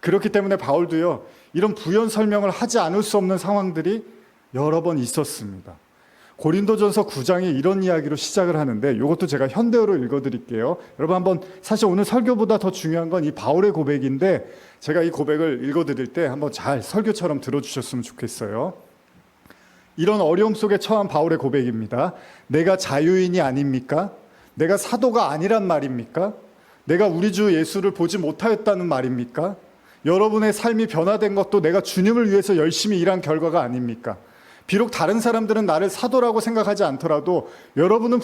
Speaker 1: 그렇기 때문에 바울도요, 이런 부연 설명을 하지 않을 수 없는 상황들이 여러 번 있었습니다. 고린도전서 9장이 이런 이야기로 시작을 하는데, 이것도 제가 현대어로 읽어드릴게요. 여러분, 한번 사실 오늘 설교보다 더 중요한 건 이 바울의 고백인데, 제가 이 고백을 읽어드릴 때 한번 잘 설교처럼 들어주셨으면 좋겠어요. 이런 어려움 속에 처한 바울의 고백입니다. 내가 자유인이 아닙니까? 내가 사도가 아니란 말입니까? 내가 우리 주 예수를 보지 못하였다는 말입니까? 여러분의 삶이 변화된 것도 내가 주님을 위해서 열심히 일한 결과가 아닙니까? 비록 다른 사람들은 나를 사도라고 생각하지 않더라도 여러분은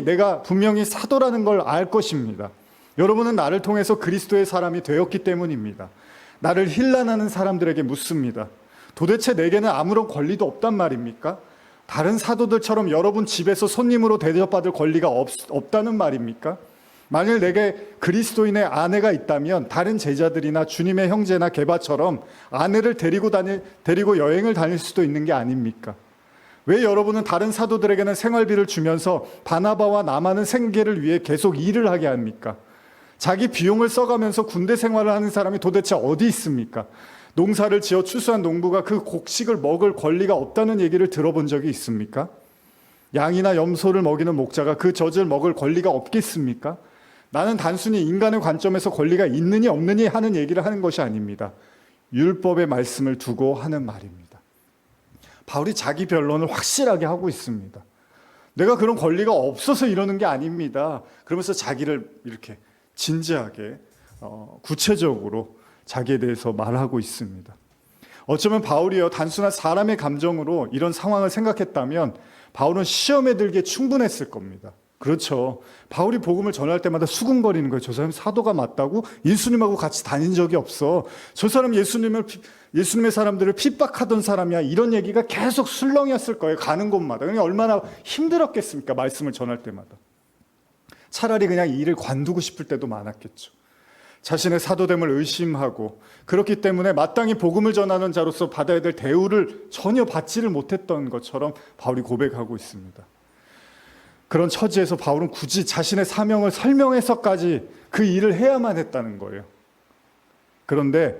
Speaker 1: 내가 분명히 사도라는 걸 알 것입니다. 여러분은 나를 통해서 그리스도의 사람이 되었기 때문입니다. 나를 힐난하는 사람들에게 묻습니다. 도대체 내게는 아무런 권리도 없단 말입니까? 다른 사도들처럼 여러분 집에서 손님으로 대접받을 권리가 없다는 말입니까? 만일 내게 그리스도인의 아내가 있다면 다른 제자들이나 주님의 형제나 게바처럼 아내를 데리고 여행을 다닐 수도 있는 게 아닙니까? 왜 여러분은 다른 사도들에게는 생활비를 주면서 바나바와 나만의 생계를 위해 계속 일을 하게 합니까? 자기 비용을 써가면서 군대 생활을 하는 사람이 도대체 어디 있습니까? 농사를 지어 추수한 농부가 그 곡식을 먹을 권리가 없다는 얘기를 들어본 적이 있습니까? 양이나 염소를 먹이는 목자가 그 젖을 먹을 권리가 없겠습니까? 나는 단순히 인간의 관점에서 권리가 있느니 없느니 하는 얘기를 하는 것이 아닙니다. 율법의 말씀을 두고 하는 말입니다. 바울이 자기 변론을 확실하게 하고 있습니다. 내가 그런 권리가 없어서 이러는 게 아닙니다. 그러면서 자기를 이렇게 진지하게 구체적으로 자기에 대해서 말하고 있습니다. 어쩌면 바울이요, 단순한 사람의 감정으로 이런 상황을 생각했다면 바울은 시험에 들기에 충분했을 겁니다. 그렇죠. 바울이 복음을 전할 때마다 수군거리는 거예요. 저 사람 사도가 맞다고? 예수님하고 같이 다닌 적이 없어. 저 사람 예수님의 사람들을 핍박하던 사람이야. 이런 얘기가 계속 술렁이었을 거예요. 가는 곳마다. 그러니까 얼마나 힘들었겠습니까? 말씀을 전할 때마다. 차라리 그냥 이 일을 관두고 싶을 때도 많았겠죠. 자신의 사도됨을 의심하고 그렇기 때문에 마땅히 복음을 전하는 자로서 받아야 될 대우를 전혀 받지를 못했던 것처럼 바울이 고백하고 있습니다. 그런 처지에서 바울은 굳이 자신의 사명을 설명해서까지 그 일을 해야만 했다는 거예요. 그런데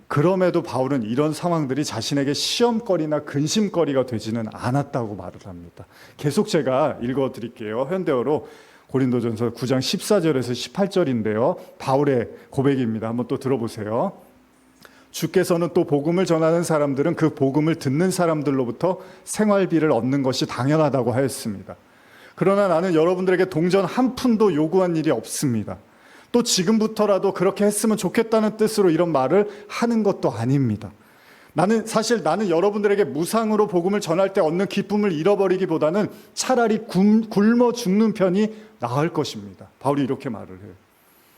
Speaker 1: 그럼에도 바울은 이런 상황들이 자신에게 시험거리나 근심거리가 되지는 않았다고 말을 합니다. 계속 제가 읽어드릴게요. 현대어로 고린도전서 9장 14절에서 18절인데요. 바울의 고백입니다. 한번 또 들어보세요. 주께서는 또 복음을 전하는 사람들은 그 복음을 듣는 사람들로부터 생활비를 얻는 것이 당연하다고 하였습니다. 그러나 나는 여러분들에게 동전 한 푼도 요구한 일이 없습니다. 또 지금부터라도 그렇게 했으면 좋겠다는 뜻으로 이런 말을 하는 것도 아닙니다. 나는 여러분들에게 무상으로 복음을 전할 때 얻는 기쁨을 잃어버리기보다는 차라리 굶어 죽는 편이 나을 것입니다. 바울이 이렇게 말을 해요.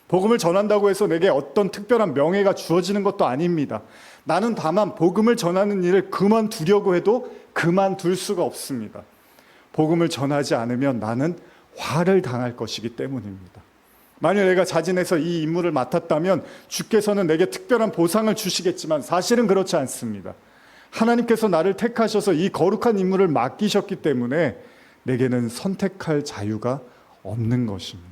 Speaker 1: 복음을 전한다고 해서 내게 어떤 특별한 명예가 주어지는 것도 아닙니다. 나는 다만 복음을 전하는 일을 그만두려고 해도 그만둘 수가 없습니다. 복음을 전하지 않으면 나는 화를 당할 것이기 때문입니다. 만일 내가 자진해서 이 임무를 맡았다면 주께서는 내게 특별한 보상을 주시겠지만 사실은 그렇지 않습니다. 하나님께서 나를 택하셔서 이 거룩한 임무를 맡기셨기 때문에 내게는 선택할 자유가 없는 것입니다.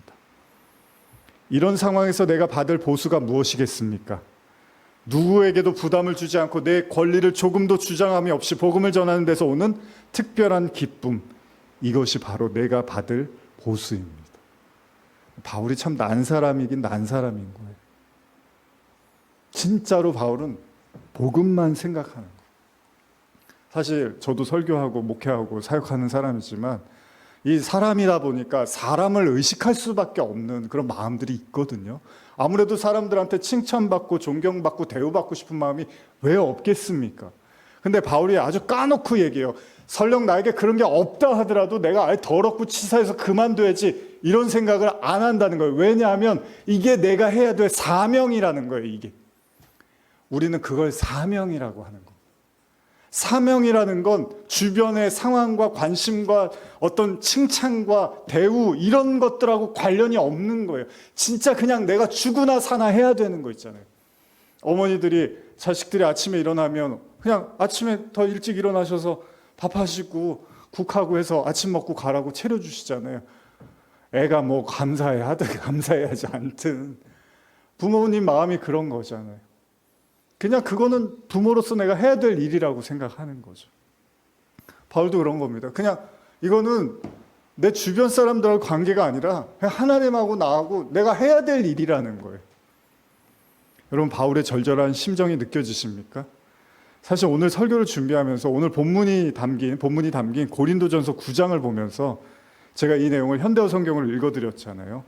Speaker 1: 이런 상황에서 내가 받을 보수가 무엇이겠습니까? 누구에게도 부담을 주지 않고 내 권리를 조금도 주장함이 없이 복음을 전하는 데서 오는 특별한 기쁨, 이것이 바로 내가 받을 보수입니다. 바울이 참 난 사람이긴 난 사람인 거예요. 진짜로 바울은 복음만 생각하는 거예요. 사실 저도 설교하고 목회하고 사역하는 사람이지만 이 사람이다 보니까 사람을 의식할 수밖에 없는 그런 마음들이 있거든요. 아무래도 사람들한테 칭찬받고 존경받고 대우받고 싶은 마음이 왜 없겠습니까? 근데 바울이 아주 까놓고 얘기해요. 설령 나에게 그런 게 없다 하더라도 내가 아예 더럽고 치사해서 그만둬야지 이런 생각을 안 한다는 거예요. 왜냐하면 이게 내가 해야 될 사명이라는 거예요. 이게 우리는 그걸 사명이라고 하는 거예요. 사명이라는 건 주변의 상황과 관심과 어떤 칭찬과 대우 이런 것들하고 관련이 없는 거예요. 진짜 그냥 내가 죽으나 사나 해야 되는 거 있잖아요. 어머니들이 자식들이 아침에 일어나면 그냥 아침에 더 일찍 일어나셔서 밥하시고 국하고 해서 아침 먹고 가라고 차려주시잖아요. 애가 뭐 감사해 하든 감사해하지 않든 부모님 마음이 그런 거잖아요. 그냥 그거는 부모로서 내가 해야 될 일이라고 생각하는 거죠. 바울도 그런 겁니다. 그냥 이거는 내 주변 사람들하고 관계가 아니라 그냥 하나님하고 나하고 내가 해야 될 일이라는 거예요. 여러분, 바울의 절절한 심정이 느껴지십니까? 사실 오늘 설교를 준비하면서 오늘 본문이 담긴 고린도전서 9장을 보면서 제가 이 내용을 현대어 성경을 읽어드렸잖아요.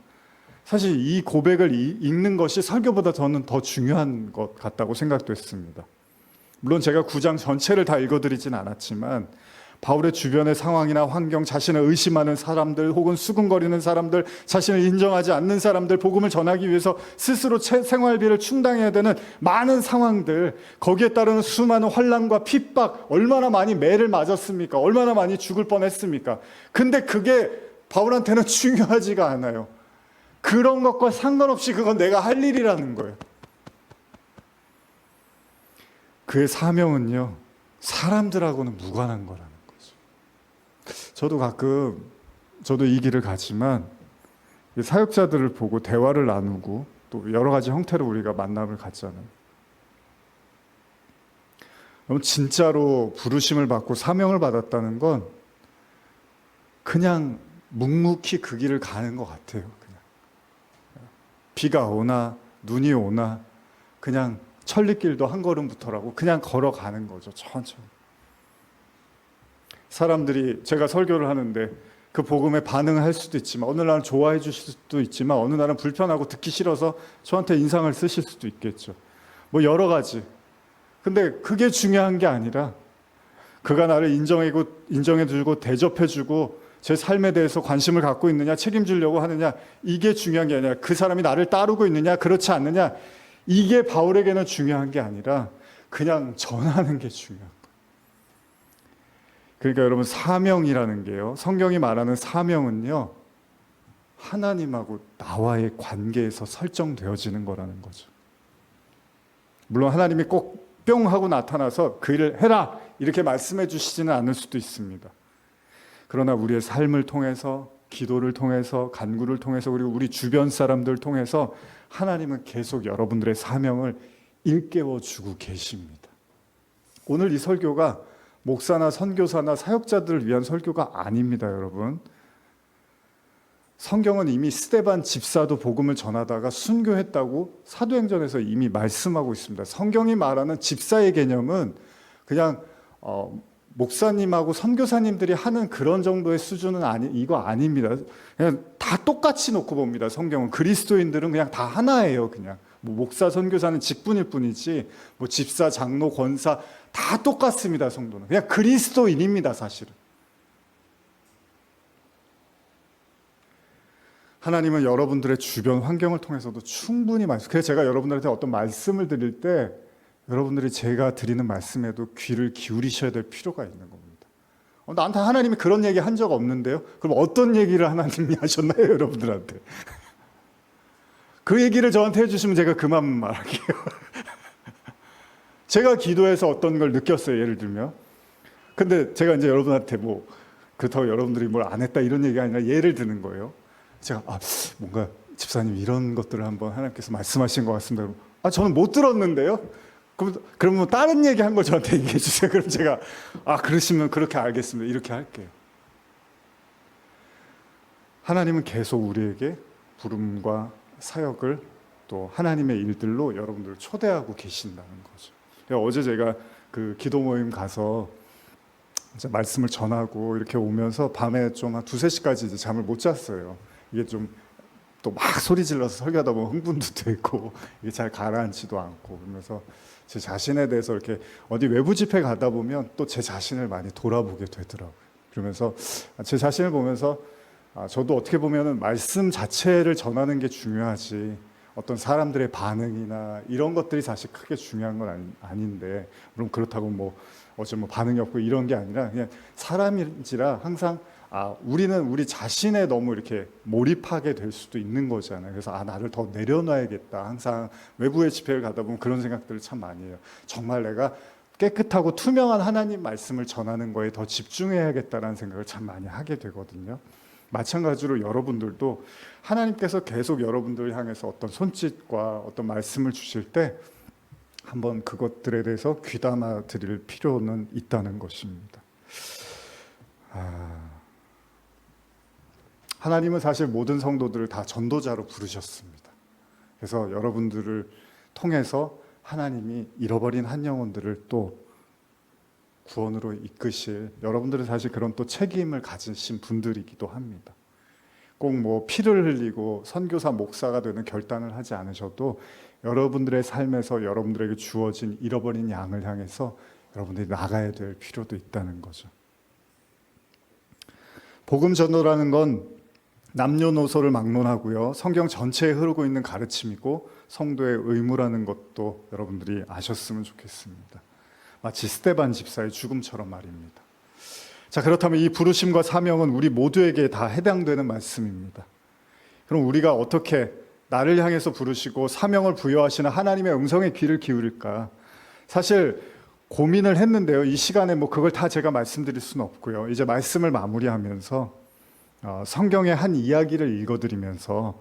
Speaker 1: 사실 이 고백을 읽는 것이 설교보다 저는 더 중요한 것 같다고 생각됐습니다. 물론 제가 9장 전체를 다 읽어드리진 않았지만 바울의 주변의 상황이나 환경, 자신을 의심하는 사람들 혹은 수군거리는 사람들, 자신을 인정하지 않는 사람들, 복음을 전하기 위해서 스스로 생활비를 충당해야 되는 많은 상황들, 거기에 따르는 수많은 환난과 핍박, 얼마나 많이 매를 맞았습니까? 얼마나 많이 죽을 뻔했습니까? 근데 그게 바울한테는 중요하지가 않아요. 그런 것과 상관없이 그건 내가 할 일이라는 거예요. 그의 사명은요, 사람들하고는 무관한 거라는 거죠. 저도 가끔, 저도 이 길을 가지만 사역자들을 보고 대화를 나누고 또 여러 가지 형태로 우리가 만남을 갖잖아요. 그럼 진짜로 부르심을 받고 사명을 받았다는 건 그냥 묵묵히 그 길을 가는 것 같아요. 그냥 비가 오나 눈이 오나 그냥 천리길도 한 걸음부터라고 그냥 걸어가는 거죠. 천천히. 사람들이 제가 설교를 하는데 그 복음에 반응을 할 수도 있지만 어느 날은 좋아해 주실 수도 있지만 어느 날은 불편하고 듣기 싫어서 저한테 인상을 쓰실 수도 있겠죠. 뭐 여러 가지. 근데 그게 중요한 게 아니라 그가 나를 인정해주고 대접해주고 제 삶에 대해서 관심을 갖고 있느냐, 책임지려고 하느냐, 이게 중요한 게 아니라 그 사람이 나를 따르고 있느냐, 그렇지 않느냐, 이게 바울에게는 중요한 게 아니라 그냥 전하는 게 중요한 거예요. 그러니까 여러분, 사명이라는 게요, 성경이 말하는 사명은요, 하나님하고 나와의 관계에서 설정되어지는 거라는 거죠. 물론 하나님이 꼭 뿅 하고 나타나서 그 일을 해라 이렇게 말씀해 주시지는 않을 수도 있습니다. 그러나 우리의 삶을 통해서, 기도를 통해서, 간구를 통해서, 그리고 우리 주변 사람들 통해서 하나님은 계속 여러분들의 사명을 일깨워 주고 계십니다. 오늘 이 설교가 목사나 선교사나 사역자들을 위한 설교가 아닙니다, 여러분. 성경은 이미 스데반 집사도 복음을 전하다가 순교했다고 사도행전에서 이미 말씀하고 있습니다. 성경이 말하는 집사의 개념은 그냥 목사님하고 선교사님들이 하는 그런 정도의 수준은 이거 아닙니다. 그냥 다 똑같이 놓고 봅니다. 성경은 그리스도인들은 그냥 다 하나예요. 그냥 뭐 목사, 선교사는 직분일 뿐이지 뭐 집사, 장로, 권사 다 똑같습니다. 성도는 그냥 그리스도인입니다. 사실은. 하나님은 여러분들의 주변 환경을 통해서도 충분히 그래서 제가 여러분들한테 어떤 말씀을 드릴 때 여러분들이 제가 드리는 말씀에도 귀를 기울이셔야 될 필요가 있는 겁니다. 나한테 하나님이 그런 얘기 한 적 없는데요? 그럼 어떤 얘기를 하나님이 하셨나요, 여러분들한테? 그 얘기를 저한테 해주시면 제가 그만 말할게요. 제가 기도해서 어떤 걸 느꼈어요, 예를 들면. 근데 제가 이제 여러분한테 그렇다고 여러분들이 뭘 안 했다 이런 얘기가 아니라 예를 드는 거예요. 제가 뭔가 집사님 이런 것들을 한번 하나님께서 말씀하신 것 같습니다. 저는 못 들었는데요. 그러면 다른 얘기 한 걸 저한테 얘기해 주세요. 그럼 제가 그러시면 그렇게 알겠습니다. 이렇게 할게요. 하나님은 계속 우리에게 부름과 사역을 또 하나님의 일들로 여러분들을 초대하고 계신다는 거죠. 어제 제가 그 기도 모임 가서 이제 말씀을 전하고 이렇게 오면서 밤에 좀 한 2-3시까지 이제 잠을 못 잤어요. 이게 좀 또 막 소리 질러서 설교하다 보면 흥분도 되고 이게 잘 가라앉지도 않고 그러면서 제 자신에 대해서 이렇게 어디 외부 집회 가다 보면 또 제 자신을 많이 돌아보게 되더라고요. 그러면서 제 자신을 보면서 저도 어떻게 보면은 말씀 자체를 전하는 게 중요하지 어떤 사람들의 반응이나 이런 것들이 사실 크게 중요한 건 아닌데 물론 그렇다고 어제 반응이 없고 이런 게 아니라 그냥 사람인지라 항상 우리는 우리 자신에 너무 이렇게 몰입하게 될 수도 있는 거잖아요. 그래서 나를 더 내려놔야겠다. 항상 외부의 집회를 가다 보면 그런 생각들을 참 많이 해요. 정말 내가 깨끗하고 투명한 하나님 말씀을 전하는 거에 더 집중해야겠다라는 생각을 참 많이 하게 되거든요. 마찬가지로 여러분들도 하나님께서 계속 여러분들을 향해서 어떤 손짓과 어떤 말씀을 주실 때 한번 그것들에 대해서 귀담아 드릴 필요는 있다는 것입니다. 하나님은 사실 모든 성도들을 다 전도자로 부르셨습니다. 그래서 여러분들을 통해서 하나님이 잃어버린 한 영혼들을 또 구원으로 이끄실, 여러분들은 사실 그런 또 책임을 가지신 분들이기도 합니다. 꼭 뭐 피를 흘리고 선교사 목사가 되는 결단을 하지 않으셔도 여러분들의 삶에서 여러분들에게 주어진 잃어버린 양을 향해서 여러분들이 나가야 될 필요도 있다는 거죠. 복음 전도라는 건 남녀노소를 막론하고요, 성경 전체에 흐르고 있는 가르침이고 성도의 의무라는 것도 여러분들이 아셨으면 좋겠습니다. 마치 스데반 집사의 죽음처럼 말입니다. 자, 그렇다면 이 부르심과 사명은 우리 모두에게 다 해당되는 말씀입니다. 그럼 우리가 어떻게 나를 향해서 부르시고 사명을 부여하시는 하나님의 음성에 귀를 기울일까? 사실 고민을 했는데요. 이 시간에 뭐 그걸 다 제가 말씀드릴 수는 없고요. 이제 말씀을 마무리하면서 성경의 한 이야기를 읽어드리면서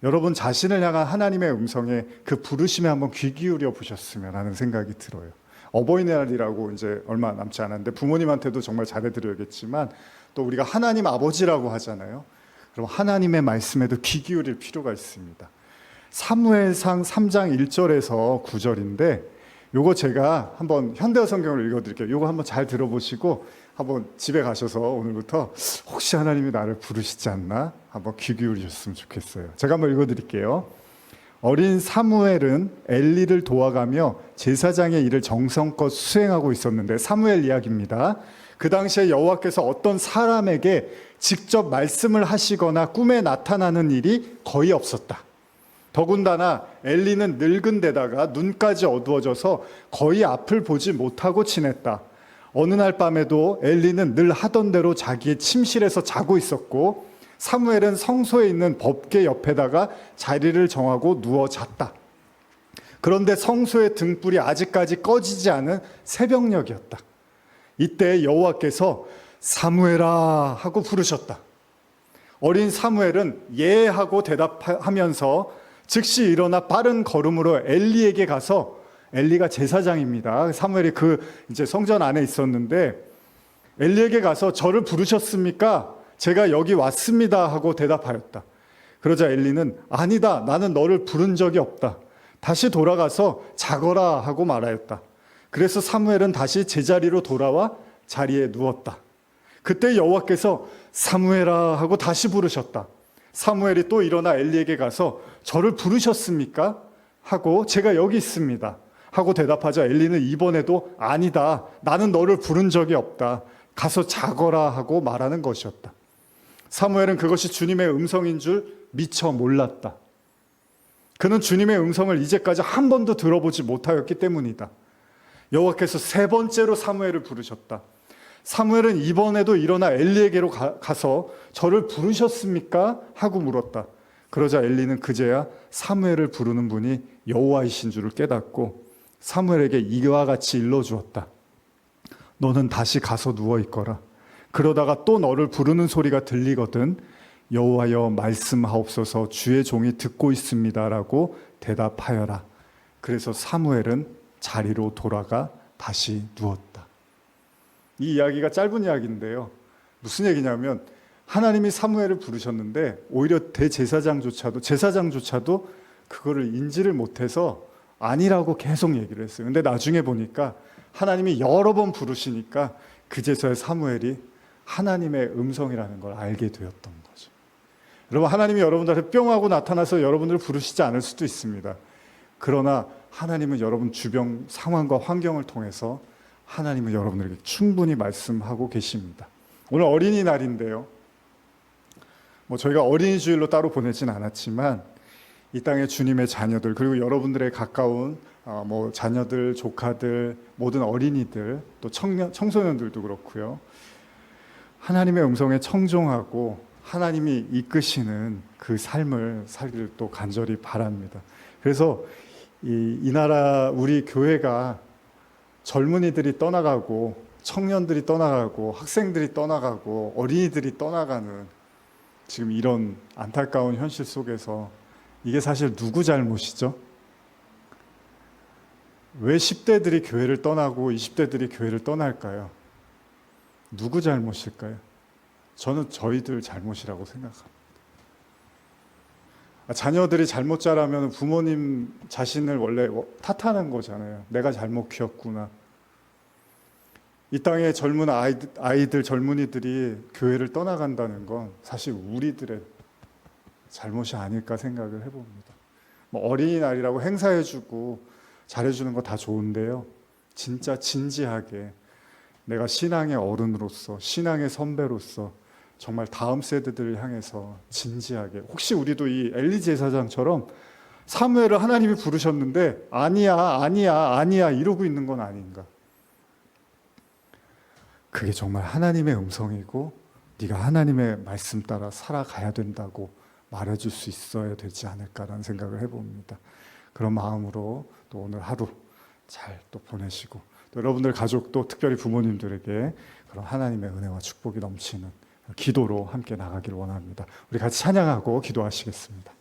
Speaker 1: 여러분 자신을 향한 하나님의 음성에 그 부르심에 한번 귀 기울여 보셨으면 하는 생각이 들어요. 어버이날이라고 이제 얼마 남지 않았는데 부모님한테도 정말 잘해드려야겠지만 또 우리가 하나님 아버지라고 하잖아요. 그럼 하나님의 말씀에도 귀 기울일 필요가 있습니다. 사무엘상 3장 1절에서 9절인데 요거 제가 한번 현대어 성경을 읽어드릴게요. 요거 한번 잘 들어보시고 한번 집에 가셔서 오늘부터 혹시 하나님이 나를 부르시지 않나 한번 귀 기울이셨으면 좋겠어요. 제가 한번 읽어드릴게요. 어린 사무엘은 엘리를 도와가며 제사장의 일을 정성껏 수행하고 있었는데, 사무엘 이야기입니다. 그 당시에 여호와께서 어떤 사람에게 직접 말씀을 하시거나 꿈에 나타나는 일이 거의 없었다. 더군다나 엘리는 늙은 데다가 눈까지 어두워져서 거의 앞을 보지 못하고 지냈다. 어느 날 밤에도 엘리는 늘 하던 대로 자기의 침실에서 자고 있었고 사무엘은 성소에 있는 법궤 옆에다가 자리를 정하고 누워 잤다. 그런데 성소의 등불이 아직까지 꺼지지 않은 새벽녘이었다. 이때 여호와께서 사무엘아 하고 부르셨다. 어린 사무엘은 예 하고 대답하면서 즉시 일어나 빠른 걸음으로 엘리에게 가서, 엘리가 제사장입니다. 사무엘이 이제 성전 안에 있었는데 엘리에게 가서 저를 부르셨습니까? 제가 여기 왔습니다 하고 대답하였다. 그러자 엘리는 아니다, 나는 너를 부른 적이 없다. 다시 돌아가서 자거라 하고 말하였다. 그래서 사무엘은 다시 제자리로 돌아와 자리에 누웠다. 그때 여호와께서 사무엘아 하고 다시 부르셨다. 사무엘이 또 일어나 엘리에게 가서 저를 부르셨습니까? 하고 제가 여기 있습니다 하고 대답하자 엘리는 이번에도 아니다, 나는 너를 부른 적이 없다. 가서 자거라 하고 말하는 것이었다. 사무엘은 그것이 주님의 음성인 줄 미처 몰랐다. 그는 주님의 음성을 이제까지 한 번도 들어보지 못하였기 때문이다. 여호와께서 세 번째로 사무엘을 부르셨다. 사무엘은 이번에도 일어나 엘리에게로 가서 저를 부르셨습니까? 하고 물었다. 그러자 엘리는 그제야 사무엘을 부르는 분이 여호와이신 줄을 깨닫고 사무엘에게 이와 같이 일러주었다. 너는 다시 가서 누워있거라. 그러다가 또 너를 부르는 소리가 들리거든 여호와여 말씀하옵소서, 주의 종이 듣고 있습니다라고 대답하여라. 그래서 사무엘은 자리로 돌아가 다시 누웠다. 이 이야기가 짧은 이야기인데요, 무슨 얘기냐면 하나님이 사무엘을 부르셨는데 오히려 제사장조차도 그거를 인지를 못해서 아니라고 계속 얘기를 했어요. 근데 나중에 보니까 하나님이 여러 번 부르시니까 그제서야 사무엘이 하나님의 음성이라는 걸 알게 되었던 거죠. 여러분, 하나님이 여러분들한테 뿅 하고 나타나서 여러분들을 부르시지 않을 수도 있습니다. 그러나 하나님은 여러분 주변 상황과 환경을 통해서 하나님은 여러분들에게 충분히 말씀하고 계십니다. 오늘 어린이날인데요, 저희가 어린이 주일로 따로 보내진 않았지만 이 땅의 주님의 자녀들, 그리고 여러분들의 가까운 자녀들, 조카들, 모든 어린이들, 또 청소년들도 그렇고요. 하나님의 음성에 청종하고 하나님이 이끄시는 그 삶을 살기를 또 간절히 바랍니다. 그래서 이 나라 우리 교회가 젊은이들이 떠나가고 청년들이 떠나가고 학생들이 떠나가고 어린이들이 떠나가는 지금 이런 안타까운 현실 속에서 이게 사실 누구 잘못이죠? 왜 10대들이 교회를 떠나고 20대들이 교회를 떠날까요? 누구 잘못일까요? 저는 저희들 잘못이라고 생각합니다. 자녀들이 잘못 자라면 부모님 자신을 원래 탓하는 거잖아요. 내가 잘못 키웠구나. 이 땅에 젊은 아이들, 젊은이들이 교회를 떠나간다는 건 사실 우리들의 잘못이 아닐까 생각을 해봅니다. 뭐 어린이날이라고 행사해주고 잘해주는 거 다 좋은데요. 진짜 진지하게 내가 신앙의 어른으로서, 신앙의 선배로서 정말 다음 세대들을 향해서 진지하게, 혹시 우리도 이 엘리 제사장처럼 사무엘을 하나님이 부르셨는데 아니야, 아니야, 아니야 이러고 있는 건 아닌가? 그게 정말 하나님의 음성이고 네가 하나님의 말씀 따라 살아가야 된다고 말해줄 수 있어야 되지 않을까라는 생각을 해봅니다. 그런 마음으로 또 오늘 하루 잘 또 보내시고 또 여러분들 가족도 특별히 부모님들에게 그런 하나님의 은혜와 축복이 넘치는 기도로 함께 나가기를 원합니다. 우리 같이 찬양하고 기도하시겠습니다.